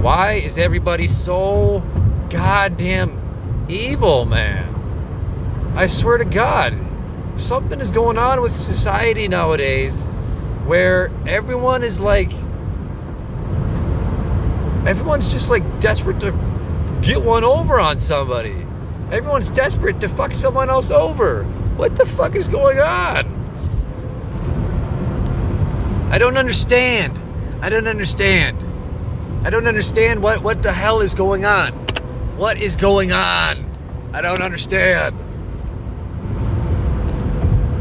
Why is everybody so goddamn evil, man? I swear to God, something is going on with society nowadays where everyone's just like desperate to get one over on somebody. Everyone's desperate to fuck someone else over. What the fuck is going on? I don't understand. I don't understand what the hell is going on. What is going on? I don't understand.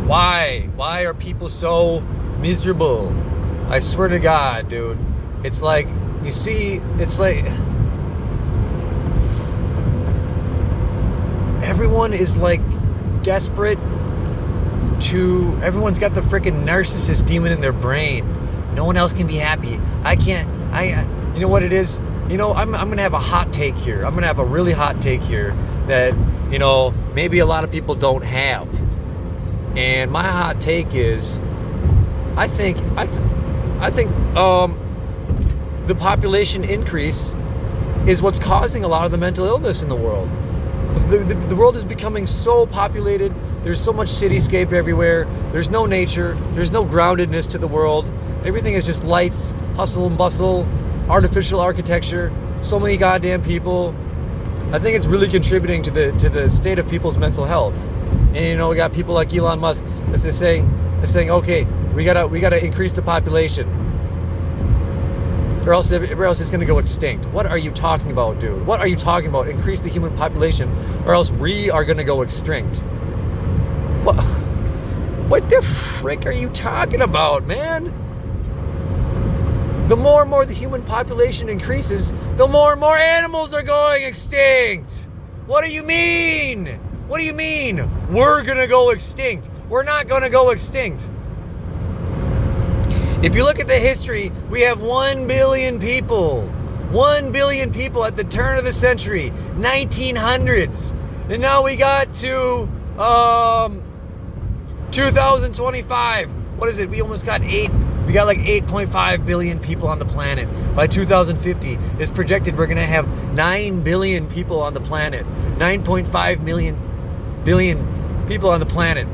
Why? Why are people so miserable? I swear to God, dude. It's like, you see, it's like everyone is like desperate to, everyone's got the freaking narcissist demon in their brain. No one else can be happy. You know what it is? You know, I'm going to have a hot take here. I'm going to have a really hot take here that, you know, maybe a lot of people don't have. And my hot take is, I think the population increase is what's causing a lot of the mental illness in the world. The world is becoming so populated. There's so much cityscape everywhere. There's no nature. There's no groundedness to the world. Everything is just lights, hustle and bustle, artificial architecture, so many goddamn people. I think it's really contributing to the state of people's mental health. And you know, we got people like Elon Musk that's saying, okay, we gotta increase the population, or else it's gonna go extinct. What are you talking about, dude? What are you talking about? Increase the human population, or else we are gonna go extinct. What the frick are you talking about, man? The more and more the human population increases, the more and more animals are going extinct. What do you mean? What do you mean? We're gonna go extinct. We're not gonna go extinct. If you look at the history, we have 1 billion people. 1 billion people at the turn of the century, 1900s. And now we got to 2025. What is it? We almost got we got like 8.5 billion people on the planet. By 2050, it's projected we're gonna have 9 billion people on the planet. 9.5 billion people on the planet.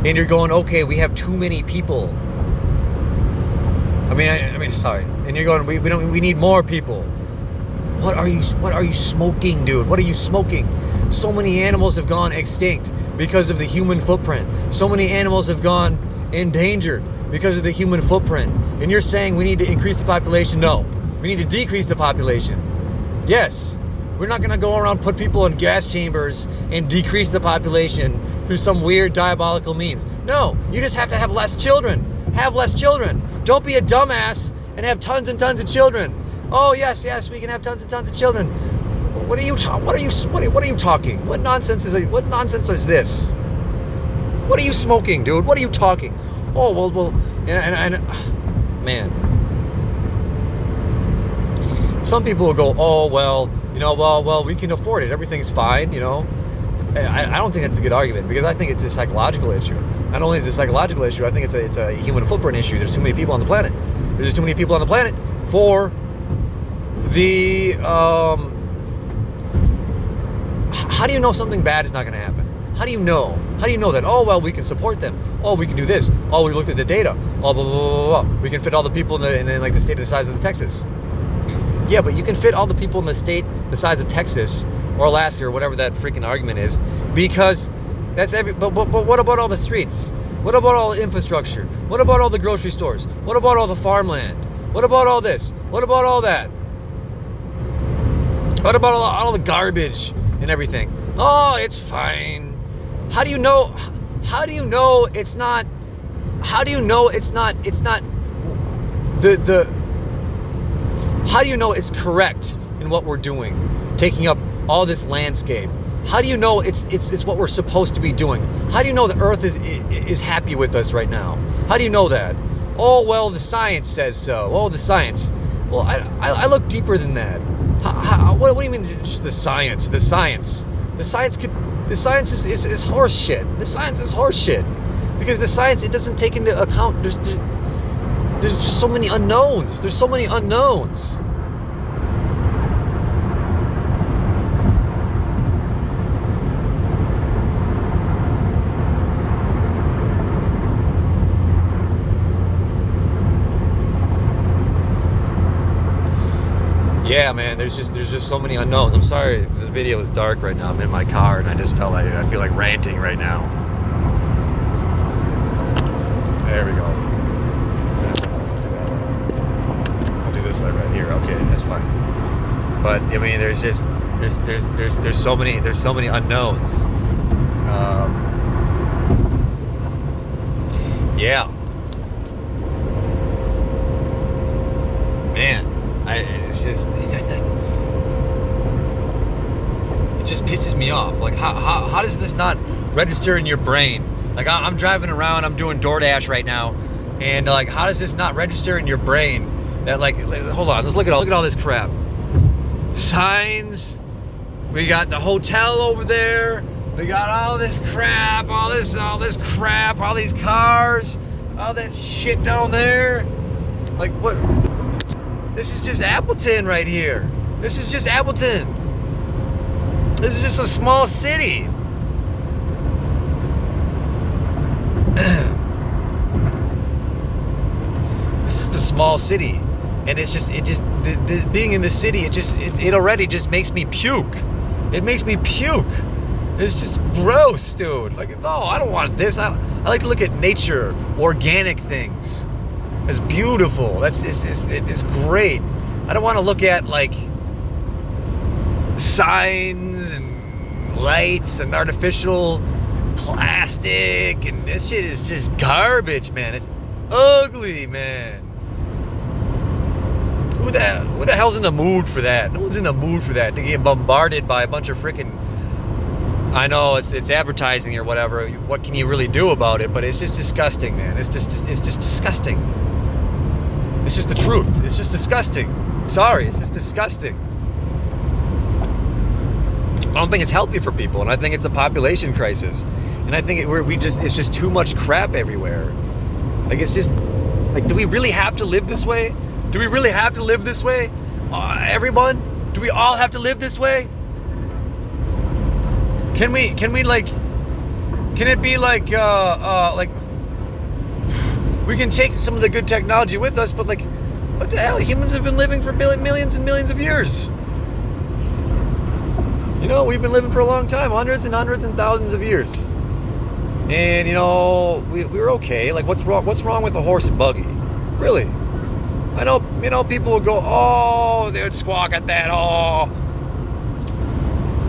And you're going, okay, we have too many people. I mean, sorry. And you're going, we need more people. What are you smoking, dude? What are you smoking? So many animals have gone extinct because of the human footprint. So many animals have gone endangered because of the human footprint. And you're saying we need to increase the population? No, we need to decrease the population. Yes, we're not gonna go around put people in gas chambers and decrease the population through some weird diabolical means. No, you just have to have less children. Have less children. Don't be a dumbass and have tons and tons of children. Oh yes, we can have tons and tons of children. What are you talking? What nonsense is this? What are you smoking, dude? What are you talking? Oh well, and man. Some people will go, oh well, you know, well, we can afford it. Everything's fine, you know. I don't think that's a good argument, because I think it's a psychological issue. Not only is it a psychological issue, I think it's a human footprint issue. There's too many people on the planet. There's just too many people on the planet for the how do you know something bad is not going to happen? How do you know? How do you know that? Oh, well, we can support them. Oh, we can do this. Oh, we looked at the data. Oh, blah, blah, blah, blah. We can fit all the people in like the state of the size of Texas. Yeah, but you can fit all the people in the state the size of Texas or Alaska or whatever that freaking argument is, because that's but what about all the streets? What about all the infrastructure? What about all the grocery stores? What about all the farmland? What about all this? What about all that? What about all the garbage and everything? Oh, it's fine. How do you know? How do you know it's not? How do you know it's not? It's not the. How do you know it's correct in what we're doing, taking up all this landscape? How do you know it's what we're supposed to be doing? How do you know the Earth is happy with us right now? How do you know that? Oh well, the science says so. Oh, the science. Well, I look deeper than that. What do you mean? Just the science? The science. The science is horse shit. The science is horse shit, because the science, it doesn't take into account. there's just so many unknowns. There's so many unknowns. Yeah, man, there's just so many unknowns. I'm sorry this video is dark right now. I'm in my car and I feel like ranting right now. There we go. I'll do this right here. Okay, that's fine. But I mean, there's so many unknowns. Yeah. Man. It's just it just pisses me off. Like how does this not register in your brain? Like I'm driving around, I'm doing DoorDash right now, and like how does this not register in your brain that like hold on, let's look at all this crap. Signs, we got the hotel over there, we got all this crap, all this crap, all these cars, all that shit down there. Like what? This is just Appleton right here. This is just Appleton. This is just a small city. This is the small city, and being in the city, it already just makes me puke. It makes me puke. It's just gross, dude. Like, no, I don't want this. I like to look at nature, organic things. It's beautiful. It's great. I don't want to look at like signs and lights and artificial plastic, and this shit is just garbage, man. It's ugly, man. Who the hell's in the mood for that? No one's in the mood for that. They get bombarded by a bunch of freaking. I know it's advertising or whatever. What can you really do about it? But it's just disgusting, man. It's just disgusting. It's just the truth. It's just disgusting. Sorry, it's just disgusting. I don't think it's healthy for people, and I think it's a population crisis. And I think it's just too much crap everywhere. Like it's just like, do we really have to live this way? Do we really have to live this way? Everyone? Do we all have to live this way? Can it be like we can take some of the good technology with us, but like, what the hell? Humans have been living for millions and millions of years. You know, we've been living for a long time, hundreds and thousands of years. And you know, we're okay. Like, what's wrong with a horse and buggy? Really? I know, you know, people will go, oh, they would squawk at that, oh.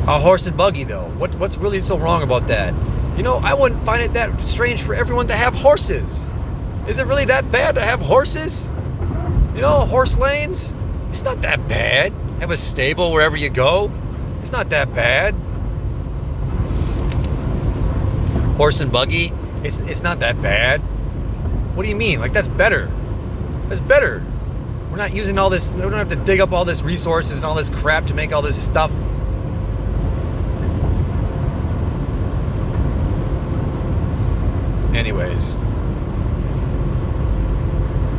A horse and buggy though, what's really so wrong about that? You know, I wouldn't find it that strange for everyone to have horses. Is it really that bad to have horses? You know, horse lanes? It's not that bad. Have a stable wherever you go. It's not that bad. Horse and buggy, it's not that bad. What do you mean? Like, that's better. That's better. We're not using all this, we don't have to dig up all this resources and all this crap to make all this stuff. Anyways,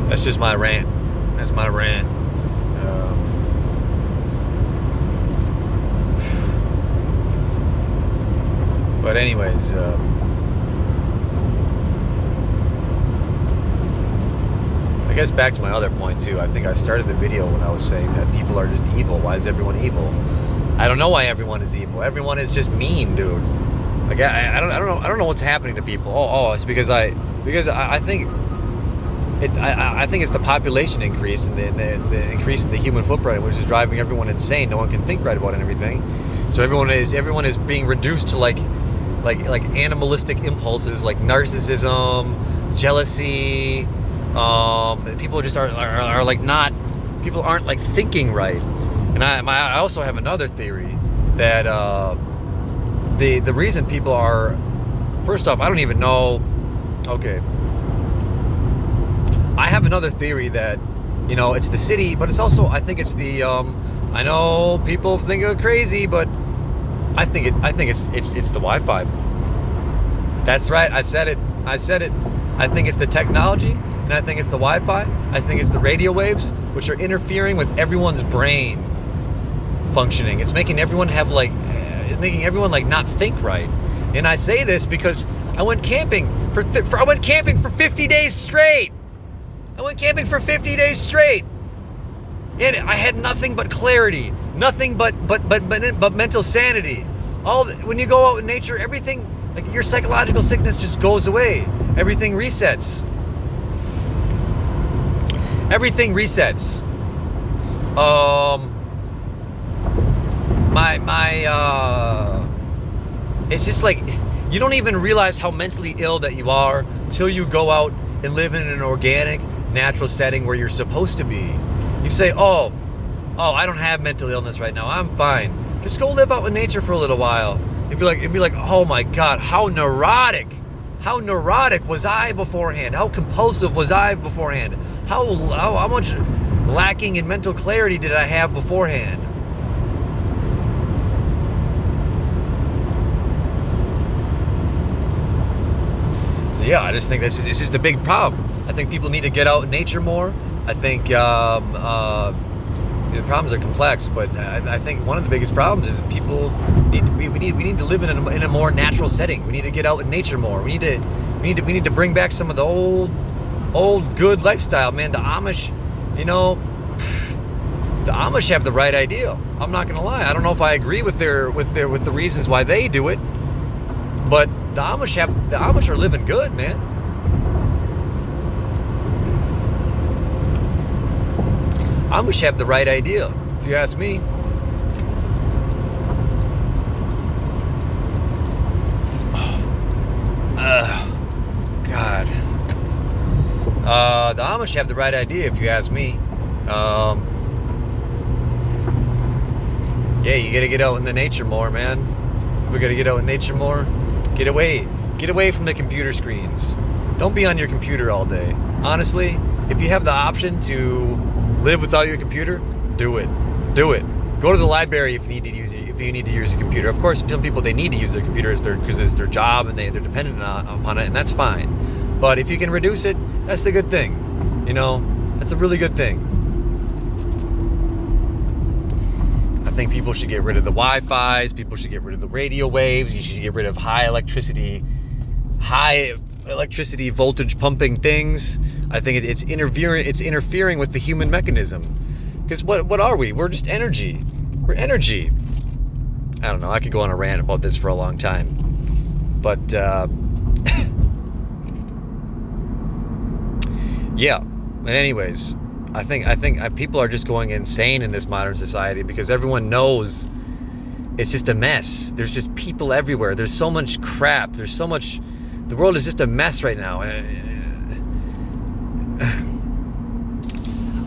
that's just my rant. That's my rant. But anyways, I guess back to my other point too. I think I started the video when I was saying that people are just evil. Why is everyone evil? I don't know why everyone is evil. Everyone is just mean, dude. Like I don't know what's happening to people. It's because I think I think it's the population increase and the increase in the human footprint, which is driving everyone insane. No one can think right about everything. So everyone is being reduced to like animalistic impulses like narcissism, jealousy. People just are like not. People aren't like thinking right. And I also have another theory that the reason people are, first off, I don't even know. Okay. I have another theory that, you know, it's the city, but it's also, I think it's the, I know people think I'm crazy, but I think it's the Wi-Fi. That's right. I said it. I think it's the technology, And I think it's the Wi-Fi. I think it's the radio waves, which are interfering with everyone's brain functioning. It's making everyone have like, not think right. And I say this because I went camping for 50 days straight. I went camping for 50 days straight. And I had nothing but clarity, nothing but mental sanity. When you go out in nature, everything, like your psychological sickness just goes away. Everything resets. Everything resets. It's just like, you don't even realize how mentally ill that you are till you go out and live in an organic, natural setting where you're supposed to be. You say, oh, I don't have mental illness right now. I'm fine. Just go live out in nature for a little while. It'd be like, oh my God, how neurotic was I beforehand? How compulsive was I beforehand? How much lacking in mental clarity did I have beforehand? So yeah, I just think it's just a big problem. I think people need to get out in nature more. I think the problems are complex, but I think one of the biggest problems is people we need to live in a more natural setting. We need to get out in nature more. We need to bring back some of the old good lifestyle, man. The Amish, the Amish have the right idea. I'm not gonna lie. I don't know if I agree with the reasons why they do it, but the Amish are living good, man. Amish have the right idea, if you ask me. God. The Amish have the right idea, if you ask me. Yeah, you gotta get out in the nature more, man. We gotta get out in nature more. Get away from the computer screens. Don't be on your computer all day. Honestly, if you have the option to live without your computer, do it. Go to the library if you need to use a computer. Of course, some people, they need to use their computer because it's their job and they're dependent upon it, and that's fine. But if you can reduce it, that's the good thing. That's a really good thing. I think people should get rid of the Wi-Fis. People should get rid of the radio waves. You should get rid of high electricity voltage pumping things. I think it's interfering with the human mechanism. Because what are we? We're just energy. We're energy. I don't know. I could go on a rant about this for a long time. But yeah. But anyways, I think people are just going insane in this modern society because everyone knows it's just a mess. There's just people everywhere. There's so much crap. The world is just a mess right now.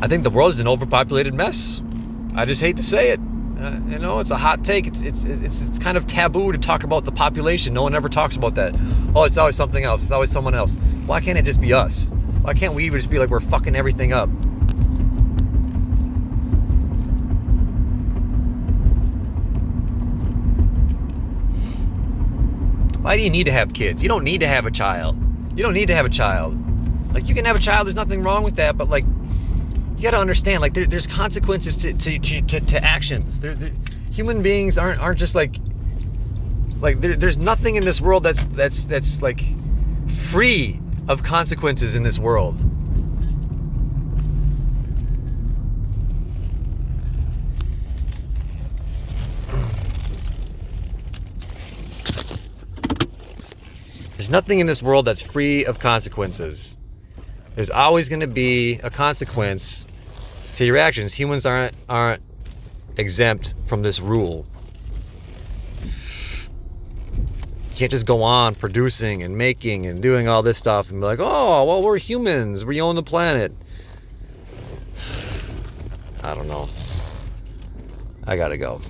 I think the world is an overpopulated mess. I just hate to say it. It's a hot take. It's kind of taboo to talk about the population. No one ever talks about that. Oh, it's always something else. It's always someone else. Why can't it just be us? Why can't we just be like, we're fucking everything up? Why do you need to have kids? You don't need to have a child. Like, you can have a child, there's nothing wrong with that, but like, you gotta understand, like, there's consequences to actions. Human beings aren't just like there's nothing in this world that's like free of consequences in this world. There's nothing in this world that's free of consequences. There's always going to be a consequence to your actions. Humans aren't exempt from this rule. You can't just go on producing and making and doing all this stuff and be like, oh, well, we're humans. We own the planet. I don't know. I gotta go.